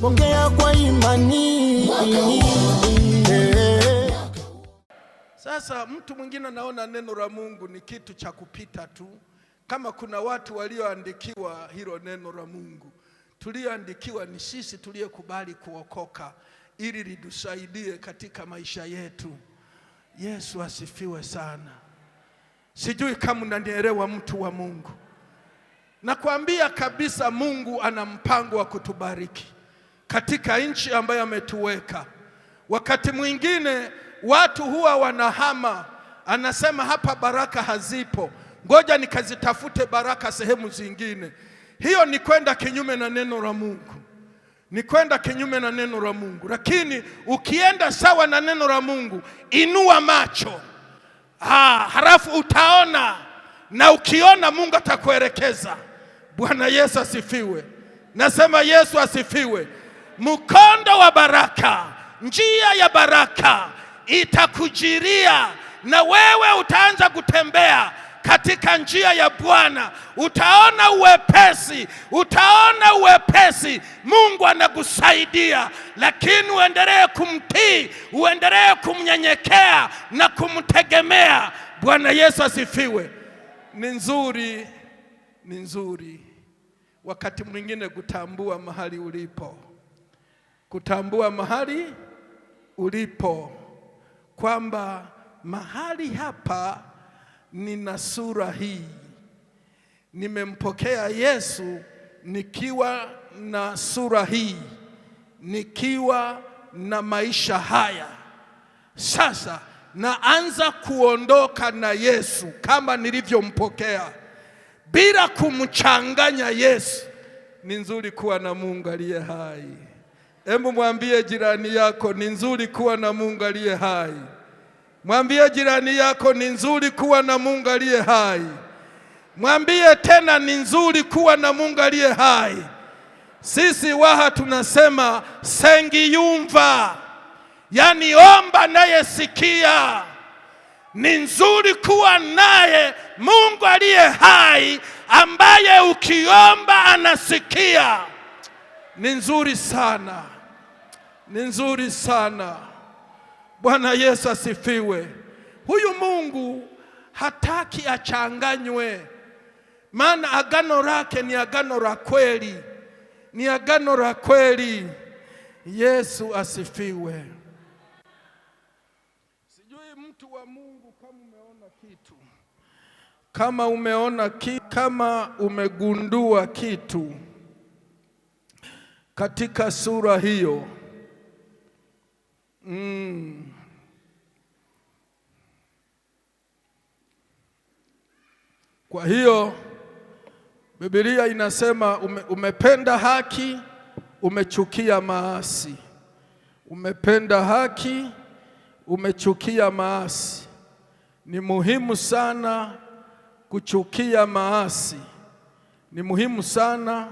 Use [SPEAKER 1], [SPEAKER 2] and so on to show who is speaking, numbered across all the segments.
[SPEAKER 1] Pokea kwa imani.
[SPEAKER 2] Sasa mtu mwingine anaona neno la Mungu ni kitu cha kupita tu. Kama kuna watu walioandikiwa hilo neno la Mungu, tulioandikiwa ni sisi tuliyekubali kuokoka ili lidusaidie katika maisha yetu. Yesu asifiwe sana. Sijui kama unanielewa mtu wa Mungu. Nakwambia kabisa Mungu ana mpango wa kutubariki katika nchi ambayo ametuweka. Wakati mwingine watu huwa wanahama, anasema hapa baraka hazipo, ngoja nikazitafute baraka sehemu zingine. Hiyo ni kwenda kinyume na neno la Mungu. Ni kwenda kinyume na neno la Mungu. Lakini ukienda sawa na neno la Mungu, inua macho. Halafu utaona, na ukiona Mungu atakuelekeza. Bwana Yesu asifiwe. Nasema Yesu asifiwe. Mkondo wa baraka, njia ya baraka itakujiria, na wewe utaanza kutembea katika njia ya Bwana. Utaona uwepesi, utaona uwepesi. Mungu anakusaidia, lakini uendelee kumtii, uendelee kumnyenyekea na kumtegemea. Bwana Yesu asifiwe. Ni nzuri wakati mwingine kutambua mahali ulipo. Kutambua mahali ulipo, kwamba mahali hapa nina sura hii. Nimempokea Yesu nikiwa na sura hii, nikiwa na maisha haya. Sasa naanza kuondoka na Yesu kama nilivyompokea, bila kumchanganya Yesu. Ni nzuri kuwa na Mungu aliye hai. Hebu mwambie jirani yako, ni nzuri kuwa na Mungu aliye hai. Mwambie jirani yako, ni nzuri kuwa na Mungu aliye hai. Mwambie tena, ni nzuri kuwa na Mungu aliye hai. Sisi Waha tunasema sengiyumva, yani omba naye sikia. Ni nzuri kuwa naye Mungu aliye hai, ambaye ukiomba anasikia. Ni nzuri sana. Ni nzuri sana. Bwana Yesu asifiwe. Huyu Mungu hataki achanganywe, maana agano lake ni agano la kweli. Ni agano la kweli. Yesu asifiwe. Sijui mtu wa Mungu kama umeona kitu. Kama umeona kitu, kama umegundua kitu katika sura hiyo. Kwa hiyo Biblia inasema umependa haki, umechukia maasi. Umependa haki, umechukia maasi. Ni muhimu sana kuchukia maasi. Ni muhimu sana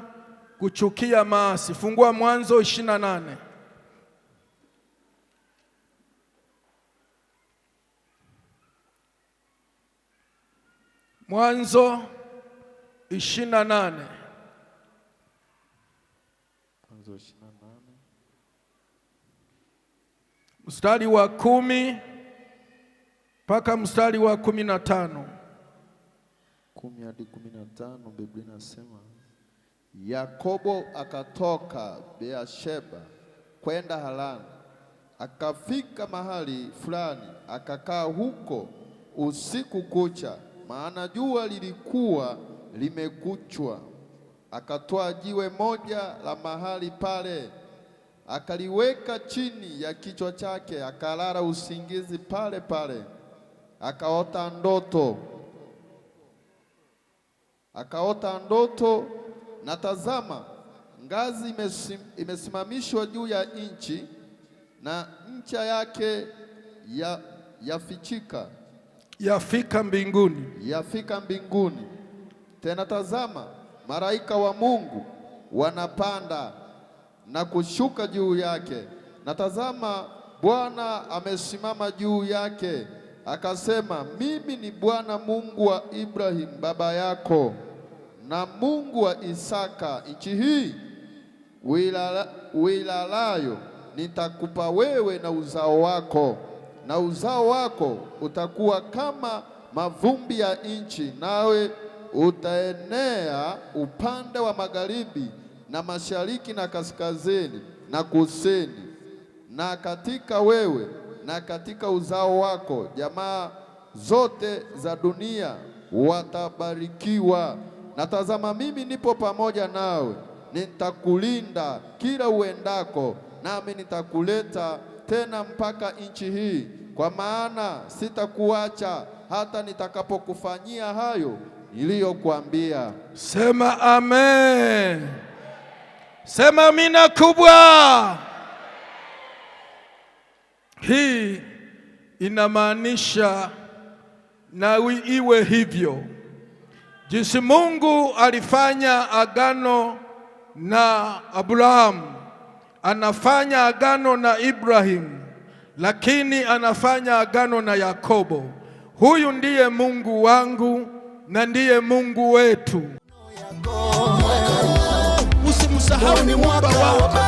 [SPEAKER 2] kuchukia maasi. Fungua Mwanzo 28. Mwanzo 28.
[SPEAKER 3] Mwanzo 28.
[SPEAKER 2] Mstari wa 10 mpaka mstari wa 15.
[SPEAKER 3] 10 hadi 15, Biblia inasema, Yakobo akatoka Beersheba kwenda Harani. Akafika mahali fulani, akakaa huko usiku kucha, maana jua lilikuwa limekuchwa. Akatoa jiwe moja la mahali pale, akaliweka chini ya kichwa chake, akalala usingizi pale pale. Akaota ndoto, na tazama, ngazi imesimamishwa juu ya nchi, na ncha yake
[SPEAKER 2] yafika mbinguni.
[SPEAKER 3] Tena tazama, malaika wa Mungu wanapanda na kushuka juu yake, na tazama, Bwana amesimama juu yake. Akasema, mimi ni Bwana Mungu wa Ibrahim baba yako, na Mungu wa Isaka. Nchi hii uilalayo nitakupa wewe na uzao wako, na uzao wako utakuwa kama mavumbi ya nchi, nawe utaenea upande wa magharibi na mashariki na kaskazini na kusini. Na katika wewe na katika uzao wako jamaa zote za dunia watabarikiwa. Na tazama, mimi nipo pamoja nawe, nitakulinda kila uendako, nami nitakuleta tena mpaka nchi hii, kwa maana sitakuacha hata nitakapokufanyia hayo niliyokuambia.
[SPEAKER 2] Sema amen. Sema amina kubwa. Hii inamaanisha na iwe hivyo. Jinsi Mungu alifanya agano na Abrahamu, anafanya agano na Ibrahim, lakini anafanya agano na Yakobo. Huyu ndiye Mungu wangu na ndiye Mungu wetu.
[SPEAKER 1] Usimsahau, ni mwamba wako.